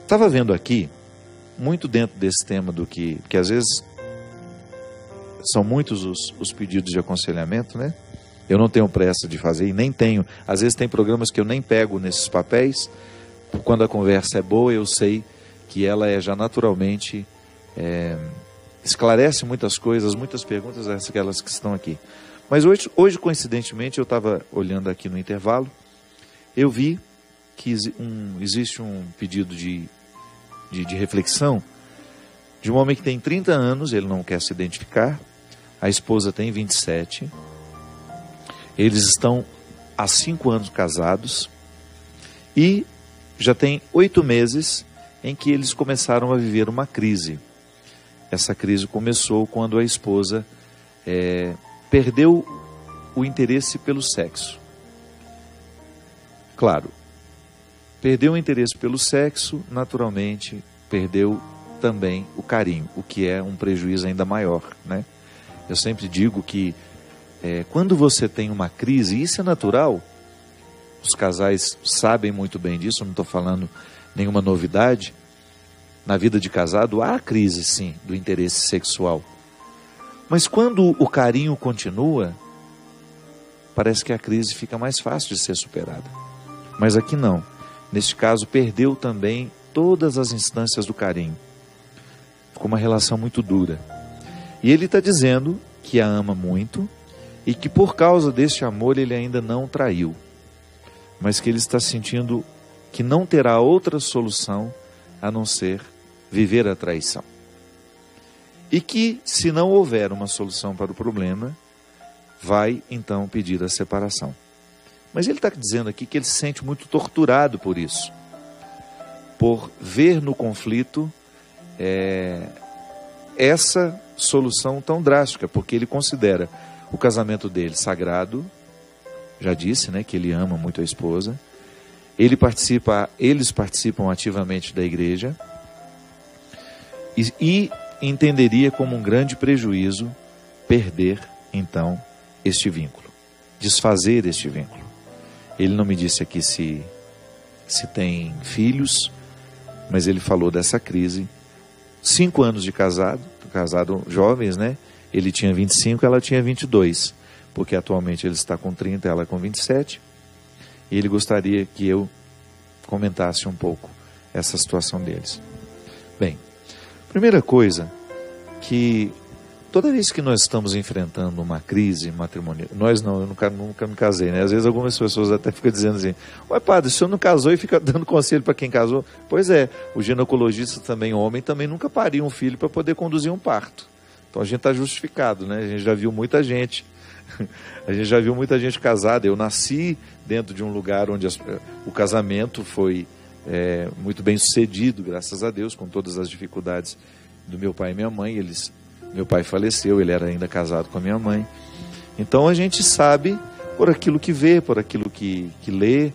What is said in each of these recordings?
Estava vendo aqui, muito dentro desse tema do que às vezes são muitos os pedidos de aconselhamento, né? Eu não tenho pressa de fazer e nem tenho. Às vezes tem programas que eu nem pego nesses papéis. Quando a conversa é boa, eu sei que ela é já naturalmente esclarece muitas coisas, muitas perguntas, aquelas que estão aqui. Mas hoje coincidentemente, eu estava olhando aqui no intervalo, eu vi que existe um pedido de reflexão de um homem que tem 30 anos, ele não quer se identificar, a esposa tem 27, eles estão há 5 anos casados e já tem 8 meses em que eles começaram a viver uma crise. Essa crise começou quando a esposa perdeu o interesse pelo sexo. Claro, perdeu o interesse pelo sexo, naturalmente perdeu também o carinho, o que é um prejuízo ainda maior, né? Eu sempre digo que quando você tem uma crise, isso é natural, os casais sabem muito bem disso, eu não estou falando nenhuma novidade. Na vida de casado há crise, sim, do interesse sexual. Mas quando o carinho continua, parece que a crise fica mais fácil de ser superada. Mas aqui não. Neste caso, perdeu também todas as instâncias do carinho. Ficou uma relação muito dura. E ele está dizendo que a ama muito e que por causa deste amor ele ainda não traiu. Mas que ele está sentindo que não terá outra solução a não ser viver a traição. E que, se não houver uma solução para o problema, vai então pedir a separação. Mas ele está dizendo aqui que ele se sente muito torturado por isso, por ver no conflito essa solução tão drástica, porque ele considera o casamento dele sagrado, já disse, né, que ele ama muito a esposa, eles participam ativamente da igreja, e entenderia como um grande prejuízo perder, então, este vínculo, desfazer este vínculo. Ele não me disse aqui se tem filhos, mas ele falou dessa crise. 5 anos de casado jovens, né? Ele tinha 25, ela tinha 22, porque atualmente ele está com 30, ela com 27, e ele gostaria que eu comentasse um pouco essa situação deles. Bem, primeira coisa, que toda vez que nós estamos enfrentando uma crise matrimonial, nós não, eu nunca me casei, né? Às vezes algumas pessoas até ficam dizendo assim, ué padre, o senhor não casou e fica dando conselho para quem casou? Pois é, o ginecologista também, homem, também nunca paria um filho para poder conduzir um parto. Então a gente está justificado, né? A gente já viu muita gente casada. Eu nasci dentro de um lugar onde o casamento foi muito bem sucedido, graças a Deus, com todas as dificuldades do meu pai e minha mãe. Meu pai faleceu, ele era ainda casado com a minha mãe. Então a gente sabe por aquilo que vê, por aquilo que lê,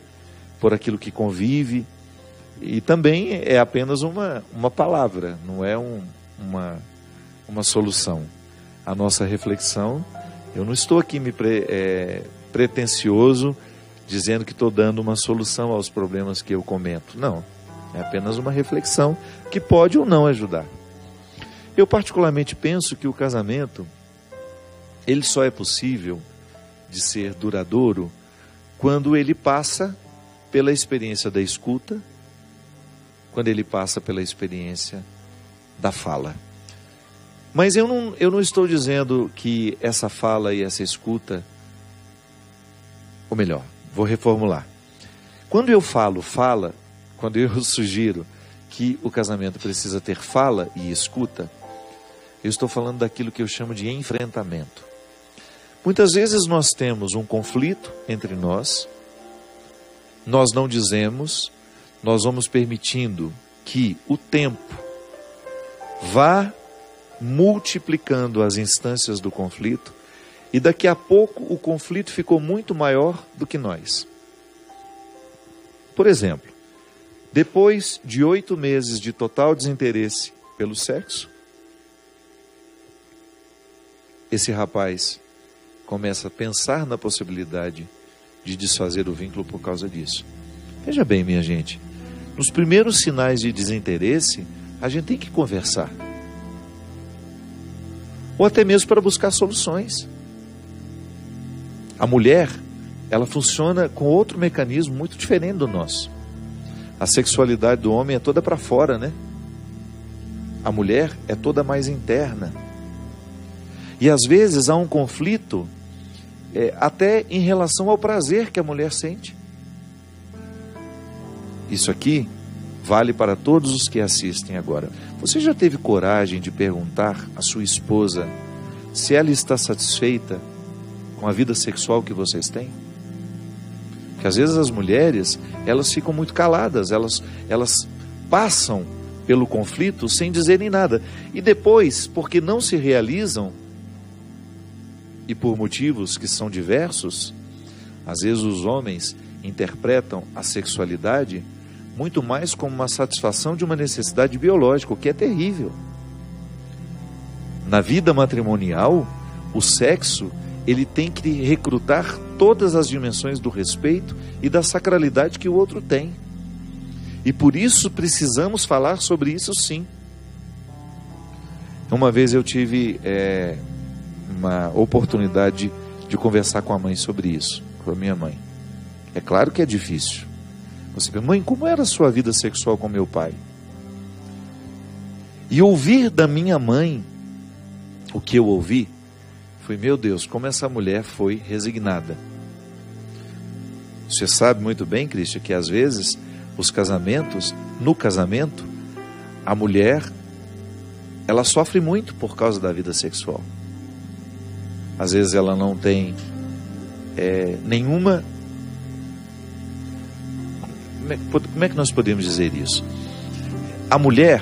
por aquilo que convive. E também é apenas uma palavra, não é uma solução. A nossa reflexão, eu não estou aqui pretensioso, dizendo que estou dando uma solução aos problemas que eu comento. Não, é apenas uma reflexão que pode ou não ajudar. Eu particularmente penso que o casamento, ele só é possível de ser duradouro quando ele passa pela experiência da escuta, quando ele passa pela experiência da fala. Mas eu não estou dizendo que essa fala e essa escuta, ou melhor, vou reformular. Quando eu falo fala, quando eu sugiro que o casamento precisa ter fala e escuta, eu estou falando daquilo que eu chamo de enfrentamento. Muitas vezes nós temos um conflito entre nós não dizemos, nós vamos permitindo que o tempo vá multiplicando as instâncias do conflito e daqui a pouco o conflito ficou muito maior do que nós. Por exemplo, depois de 8 meses de total desinteresse pelo sexo, esse rapaz começa a pensar na possibilidade de desfazer o vínculo por causa disso. Veja bem, minha gente, Nos primeiros sinais de desinteresse, a gente tem que conversar. Ou até mesmo para buscar soluções. A mulher, ela funciona com outro mecanismo muito diferente do nosso. A sexualidade do homem é toda para fora, né? A mulher é toda mais interna. E às vezes há um conflito até em relação ao prazer que a mulher sente. Isso aqui vale para todos os que assistem agora. Você já teve coragem de perguntar à sua esposa se ela está satisfeita com a vida sexual que vocês têm? Porque às vezes as mulheres, elas ficam muito caladas, elas passam pelo conflito sem dizerem nada. E depois, porque não se realizam, e por motivos que são diversos, às vezes os homens interpretam a sexualidade muito mais como uma satisfação de uma necessidade biológica, o que é terrível. Na vida matrimonial, o sexo, ele tem que recrutar todas as dimensões do respeito e da sacralidade que o outro tem. E por isso precisamos falar sobre isso, sim. Uma vez eu tive uma oportunidade de conversar com a mãe sobre isso, com a minha mãe. É claro que é difícil. Você pergunta: mãe, como era a sua vida sexual com meu pai? E ouvir da minha mãe o que eu ouvi foi: meu Deus, como essa mulher foi resignada. Você sabe muito bem, Cristian, que às vezes no casamento, a mulher, ela sofre muito por causa da vida sexual. Às vezes ela não tem nenhuma... Como é que nós podemos dizer isso? A mulher,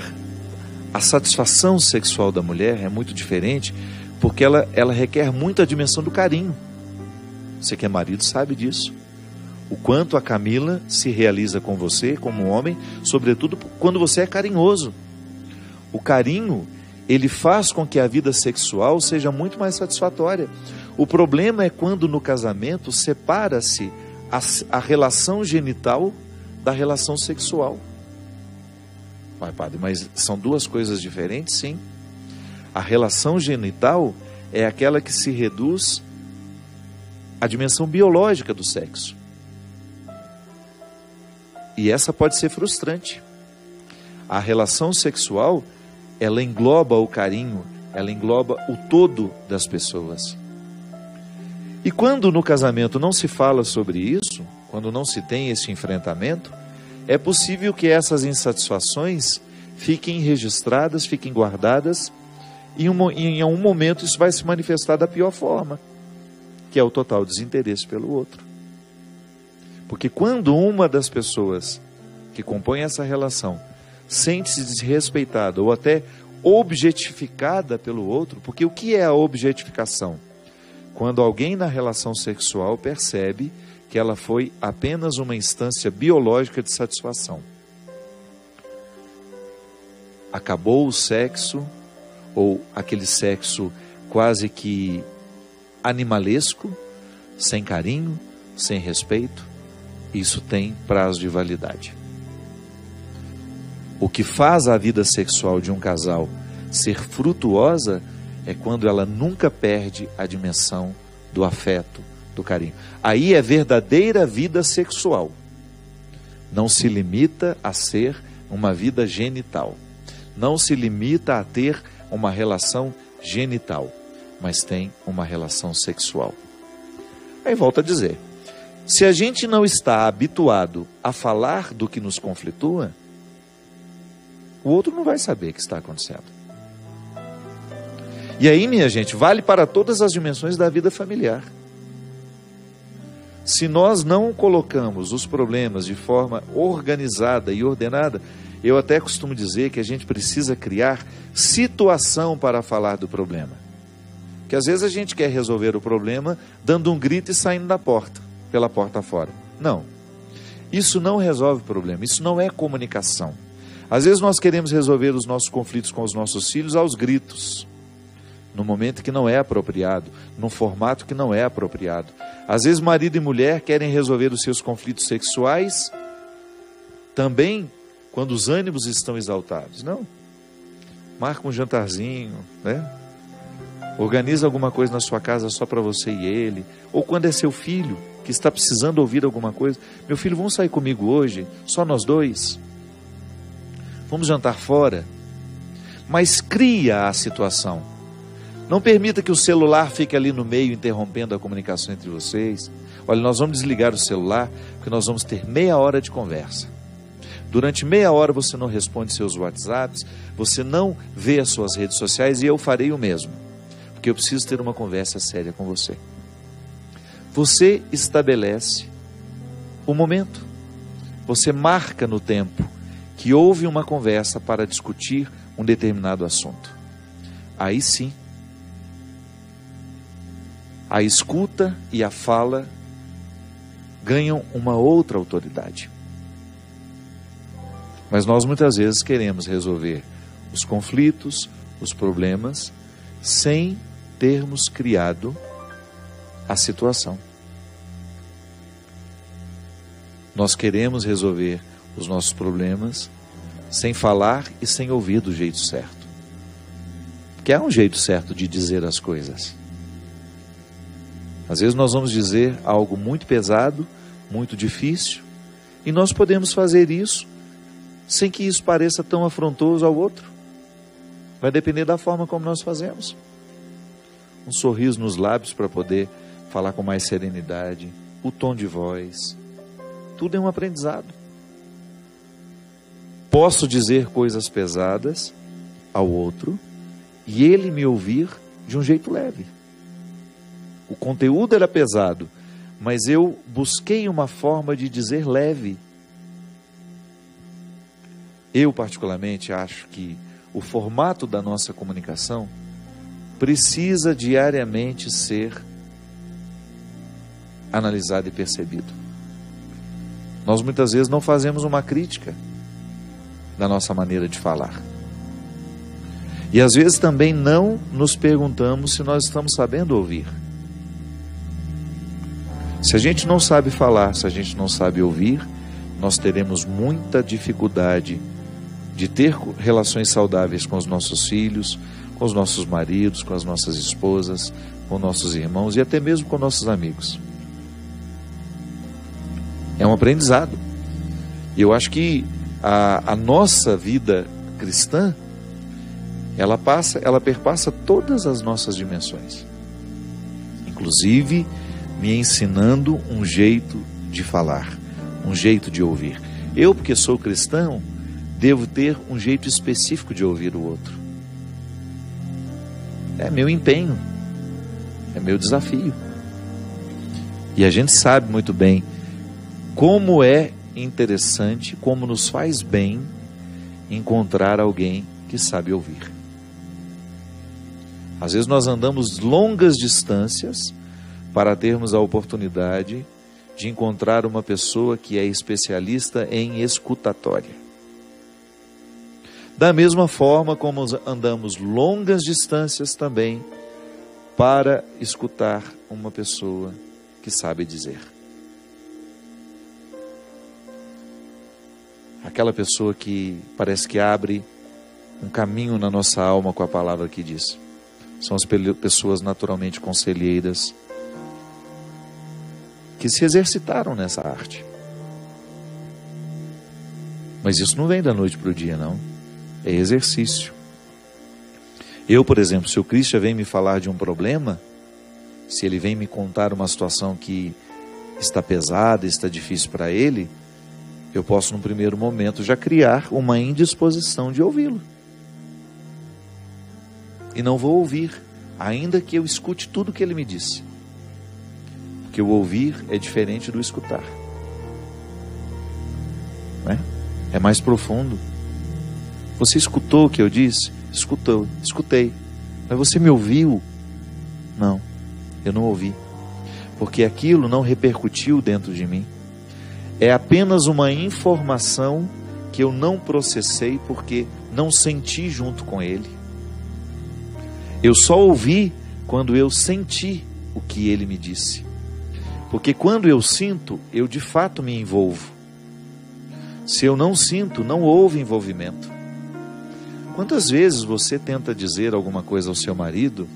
a satisfação sexual da mulher é muito diferente, porque ela requer muito a dimensão do carinho. Você que é marido sabe disso. O quanto a Camila se realiza com você como homem, sobretudo quando você é carinhoso. O carinho, ele faz com que a vida sexual seja muito mais satisfatória. O problema é quando no casamento separa-se a relação genital da relação sexual. Vai, padre, mas são duas coisas diferentes? Sim. A relação genital é aquela que se reduz à dimensão biológica do sexo. E essa pode ser frustrante. A relação sexual, ela engloba o carinho, ela engloba o todo das pessoas. E quando no casamento não se fala sobre isso, quando não se tem esse enfrentamento, é possível que essas insatisfações fiquem registradas, fiquem guardadas, e em algum momento isso vai se manifestar da pior forma, que é o total desinteresse pelo outro. Porque quando uma das pessoas que compõe essa relação sente-se desrespeitada ou até objetificada pelo outro, porque o que é a objetificação? Quando alguém na relação sexual percebe que ela foi apenas uma instância biológica de satisfação. Acabou o sexo, ou aquele sexo quase que animalesco, sem carinho, sem respeito, isso tem prazo de validade. O que faz a vida sexual de um casal ser frutuosa é quando ela nunca perde a dimensão do afeto, do carinho. Aí é verdadeira vida sexual. Não se limita a ser uma vida genital. Não se limita a ter uma relação genital, mas tem uma relação sexual. Aí volto a dizer, se a gente não está habituado a falar do que nos conflitua, o outro não vai saber o que está acontecendo. E aí, minha gente, vale para todas as dimensões da vida familiar. Se nós não colocamos os problemas de forma organizada e ordenada, eu até costumo dizer que a gente precisa criar situação para falar do problema. Porque às vezes a gente quer resolver o problema dando um grito e saindo da porta, pela porta fora. Não. Isso não resolve o problema, isso não é comunicação. Às vezes nós queremos resolver os nossos conflitos com os nossos filhos aos gritos, no momento que não é apropriado, num formato que não é apropriado. Às vezes marido e mulher querem resolver os seus conflitos sexuais também quando os ânimos estão exaltados. Não. Marca um jantarzinho, né? Organiza alguma coisa na sua casa só para você e ele. Ou quando é seu filho que está precisando ouvir alguma coisa. Meu filho, vamos sair comigo hoje? Só nós dois? Vamos jantar fora? Mas cria a situação. Não permita que o celular fique ali no meio, interrompendo a comunicação entre vocês. Olha, nós vamos desligar o celular, porque nós vamos ter meia hora de conversa. Durante meia hora você não responde seus WhatsApps, você não vê as suas redes sociais, e eu farei o mesmo, porque eu preciso ter uma conversa séria com você. Você estabelece o momento. Você marca no tempo que houve uma conversa para discutir um determinado assunto. Aí sim, a escuta e a fala ganham uma outra autoridade. Mas nós muitas vezes queremos resolver os conflitos, os problemas, sem termos criado a situação. Nós queremos resolver os nossos problemas sem falar e sem ouvir do jeito certo. Porque há um jeito certo de dizer as coisas. Às vezes nós vamos dizer algo muito pesado, muito difícil, e nós podemos fazer isso sem que isso pareça tão afrontoso ao outro. Vai depender da forma como nós fazemos. Um sorriso nos lábios para poder falar com mais serenidade, o tom de voz, tudo é um aprendizado. Posso dizer coisas pesadas ao outro e ele me ouvir de um jeito leve. O conteúdo era pesado, mas eu busquei uma forma de dizer leve. Eu particularmente acho que o formato da nossa comunicação precisa diariamente ser analisado e percebido. Nós muitas vezes não fazemos uma crítica da nossa maneira de falar. E às vezes também não nos perguntamos se nós estamos sabendo ouvir. Se a gente não sabe falar, se a gente não sabe ouvir, nós teremos muita dificuldade de ter relações saudáveis com os nossos filhos, com os nossos maridos, com as nossas esposas, com nossos irmãos e até mesmo com nossos amigos. É um aprendizado. E eu acho que a nossa vida cristã, ela perpassa todas as nossas dimensões. Inclusive, me ensinando um jeito de falar, um jeito de ouvir. Eu, porque sou cristão, devo ter um jeito específico de ouvir o outro. É meu empenho, é meu desafio. E a gente sabe muito bem como é interessante, como nos faz bem encontrar alguém que sabe ouvir. Às vezes nós andamos longas distâncias para termos a oportunidade de encontrar uma pessoa que é especialista em escutatória. Da mesma forma como andamos longas distâncias também para escutar uma pessoa que sabe dizer. Aquela pessoa que parece que abre um caminho na nossa alma com a palavra que diz. São as pessoas naturalmente conselheiras que se exercitaram nessa arte. Mas isso não vem da noite para o dia, não. É exercício. Eu, por exemplo, se o Christian vem me falar de um problema, se ele vem me contar uma situação que está pesada, está difícil para ele, eu posso, num primeiro momento, já criar uma indisposição de ouvi-lo. E não vou ouvir, ainda que eu escute tudo que ele me disse. Porque o ouvir é diferente do escutar. Não é? É mais profundo. Você escutou o que eu disse? Escutei. Mas você me ouviu? Não, eu não ouvi. Porque aquilo não repercutiu dentro de mim. É apenas uma informação que eu não processei porque não senti junto com ele. Eu só ouvi quando eu senti o que ele me disse. Porque quando eu sinto, eu de fato me envolvo. Se eu não sinto, não houve envolvimento. Quantas vezes você tenta dizer alguma coisa ao seu marido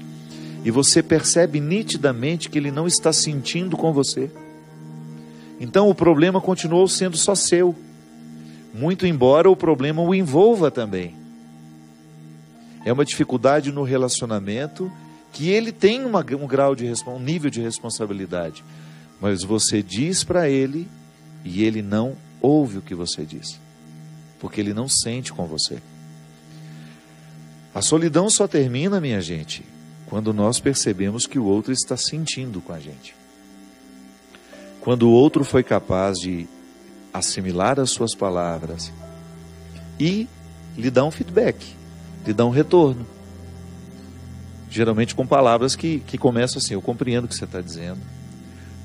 e você percebe nitidamente que ele não está sentindo com você? Então o problema continuou sendo só seu, muito embora o problema o envolva também. É uma dificuldade no relacionamento que ele tem um grau de um nível de responsabilidade, mas você diz para ele e ele não ouve o que você diz, porque ele não sente com você. A solidão só termina, minha gente, quando nós percebemos que o outro está sentindo com a gente. Quando o outro foi capaz de assimilar as suas palavras e lhe dar um feedback, lhe dar um retorno. Geralmente com palavras que começam assim: eu compreendo o que você está dizendo,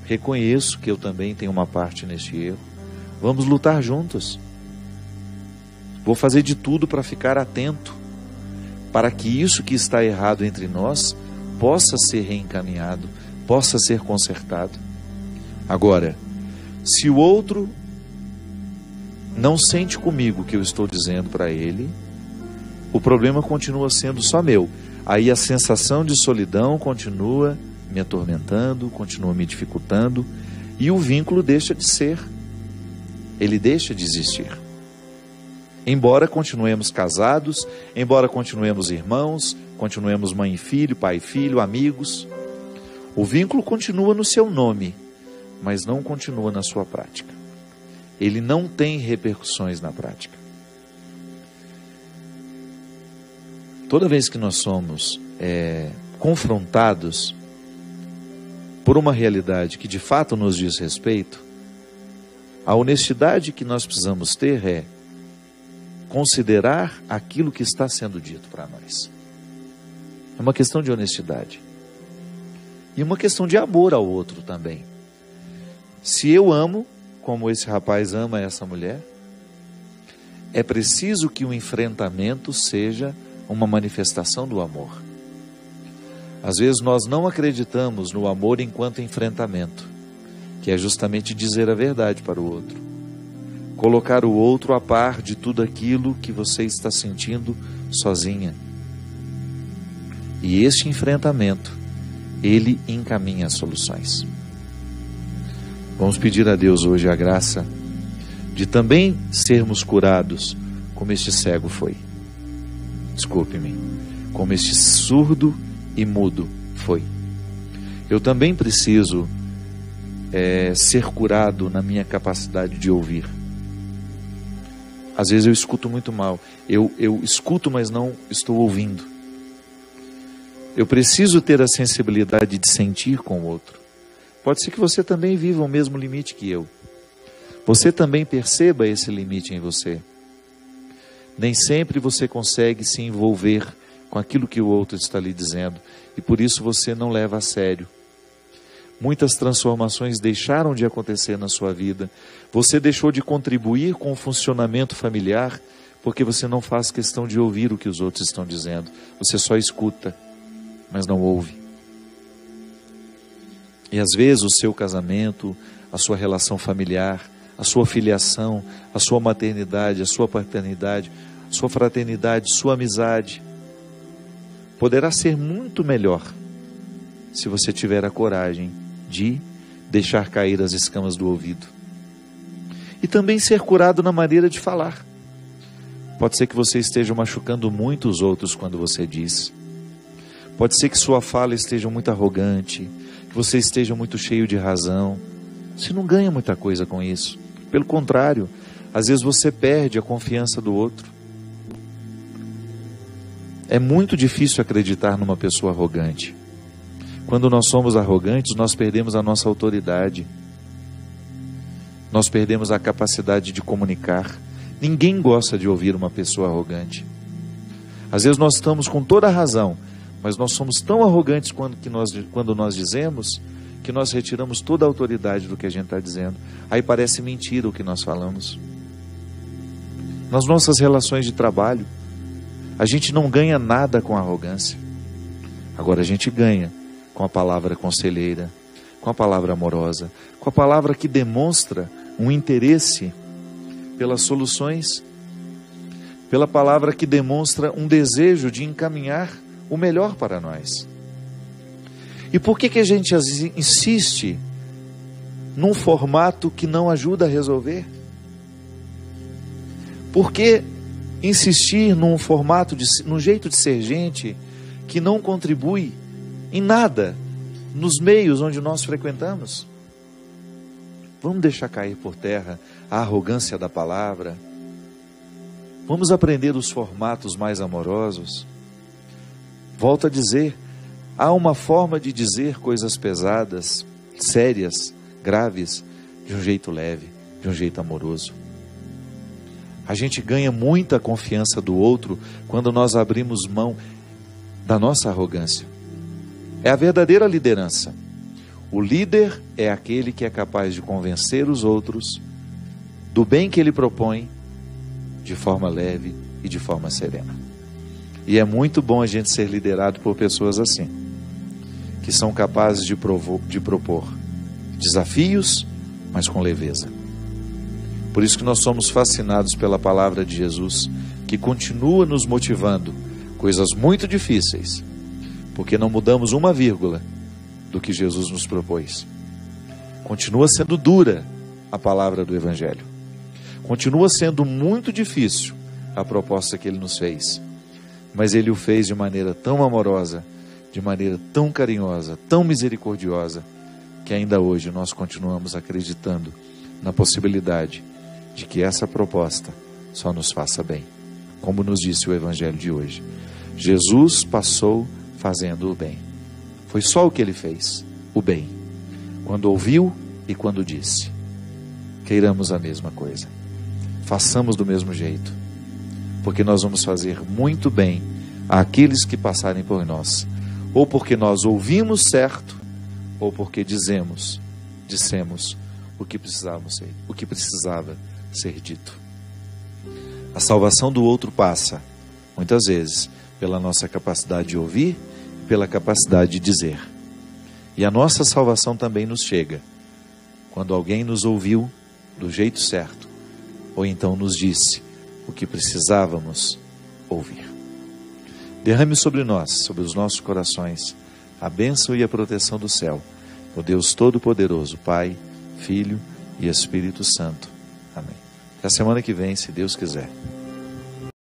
reconheço que eu também tenho uma parte neste erro, vamos lutar juntos. Vou fazer de tudo para ficar atento, para que isso que está errado entre nós possa ser reencaminhado, possa ser consertado. Agora, se o outro não sente comigo o que eu estou dizendo para ele, o problema continua sendo só meu. Aí a sensação de solidão continua me atormentando, continua me dificultando, e o vínculo deixa de ser, ele deixa de existir. Embora continuemos casados, embora continuemos irmãos, continuemos mãe e filho, pai e filho, amigos, o vínculo continua no seu nome, mas não continua na sua prática. Ele não tem repercussões na prática. Toda vez que nós somos confrontados por uma realidade que de fato nos diz respeito, a honestidade que nós precisamos ter é considerar aquilo que está sendo dito para nós. É uma questão de honestidade. E uma questão de amor ao outro também. Se eu amo, como esse rapaz ama essa mulher, é preciso que o enfrentamento seja uma manifestação do amor. Às vezes nós não acreditamos no amor enquanto enfrentamento, que é justamente dizer a verdade para o outro. Colocar o outro a par de tudo aquilo que você está sentindo sozinha. E este enfrentamento, ele encaminha as soluções. Vamos pedir a Deus hoje a graça de também sermos curados como este cego foi. Desculpe-me, como este surdo e mudo foi. Eu também preciso ser curado na minha capacidade de ouvir. Às vezes eu escuto muito mal. Eu escuto, mas não estou ouvindo. Eu preciso ter a sensibilidade de sentir com o outro. Pode ser que você também viva o mesmo limite que eu. Você também perceba esse limite em você. Nem sempre você consegue se envolver com aquilo que o outro está lhe dizendo, e por isso você não leva a sério. Muitas transformações deixaram de acontecer na sua vida. Você deixou de contribuir com o funcionamento familiar porque você não faz questão de ouvir o que os outros estão dizendo. Você só escuta, mas não ouve. E às vezes o seu casamento, a sua relação familiar, a sua filiação, a sua maternidade, a sua paternidade, a sua fraternidade, sua amizade, poderá ser muito melhor se você tiver a coragem de deixar cair as escamas do ouvido. E também ser curado na maneira de falar. Pode ser que você esteja machucando muito os outros quando você diz. Pode ser que sua fala esteja muito arrogante, que você esteja muito cheio de razão. Você não ganha muita coisa com isso. Pelo contrário, às vezes você perde a confiança do outro. É muito difícil acreditar numa pessoa arrogante. Quando nós somos arrogantes, nós perdemos a nossa autoridade. Nós perdemos a capacidade de comunicar. Ninguém gosta de ouvir uma pessoa arrogante. Às vezes nós estamos com toda a razão, mas nós somos tão arrogantes quando nós dizemos, que nós retiramos toda a autoridade do que a gente está dizendo. Aí parece mentira o que nós falamos. Nas nossas relações de trabalho, a gente não ganha nada com arrogância. Agora a gente ganha com a palavra conselheira, com a palavra amorosa, com a palavra que demonstra um interesse pelas soluções, pela palavra que demonstra um desejo de encaminhar o melhor para nós. E por que a gente insiste num formato que não ajuda a resolver? Por que insistir num formato, num jeito de ser gente que não contribui em nada nos meios onde nós frequentamos? Vamos deixar cair por terra a arrogância da palavra. Vamos aprender os formatos mais amorosos. Volto a dizer, há uma forma de dizer coisas pesadas, sérias, graves, de um jeito leve, de um jeito amoroso. A gente ganha muita confiança do outro quando nós abrimos mão da nossa arrogância. É a verdadeira liderança. O líder é aquele que é capaz de convencer os outros do bem que ele propõe de forma leve e de forma serena. E é muito bom a gente ser liderado por pessoas assim, que são capazes de propor desafios, mas com leveza. Por isso que nós somos fascinados pela palavra de Jesus, que continua nos motivando coisas muito difíceis, porque não mudamos uma vírgula do que Jesus nos propôs. Continua sendo dura a palavra do Evangelho. Continua sendo muito difícil a proposta que Ele nos fez. Mas Ele o fez de maneira tão amorosa, de maneira tão carinhosa, tão misericordiosa, que ainda hoje nós continuamos acreditando na possibilidade de que essa proposta só nos faça bem. Como nos disse o Evangelho de hoje, Jesus passou fazendo o bem. Foi só o que Ele fez, o bem, quando ouviu e quando disse. Queiramos a mesma coisa, façamos do mesmo jeito, porque nós vamos fazer muito bem àqueles que passarem por nós, ou porque nós ouvimos certo, ou porque dissemos o que precisava ser dito. A salvação do outro passa, muitas vezes, pela nossa capacidade de ouvir e pela capacidade de dizer. E a nossa salvação também nos chega quando alguém nos ouviu do jeito certo, ou então nos disse o que precisávamos ouvir. Derrame sobre nós, sobre os nossos corações, a bênção e a proteção do céu, o Deus Todo-Poderoso, Pai, Filho e Espírito Santo. Amém. Até a semana que vem, se Deus quiser.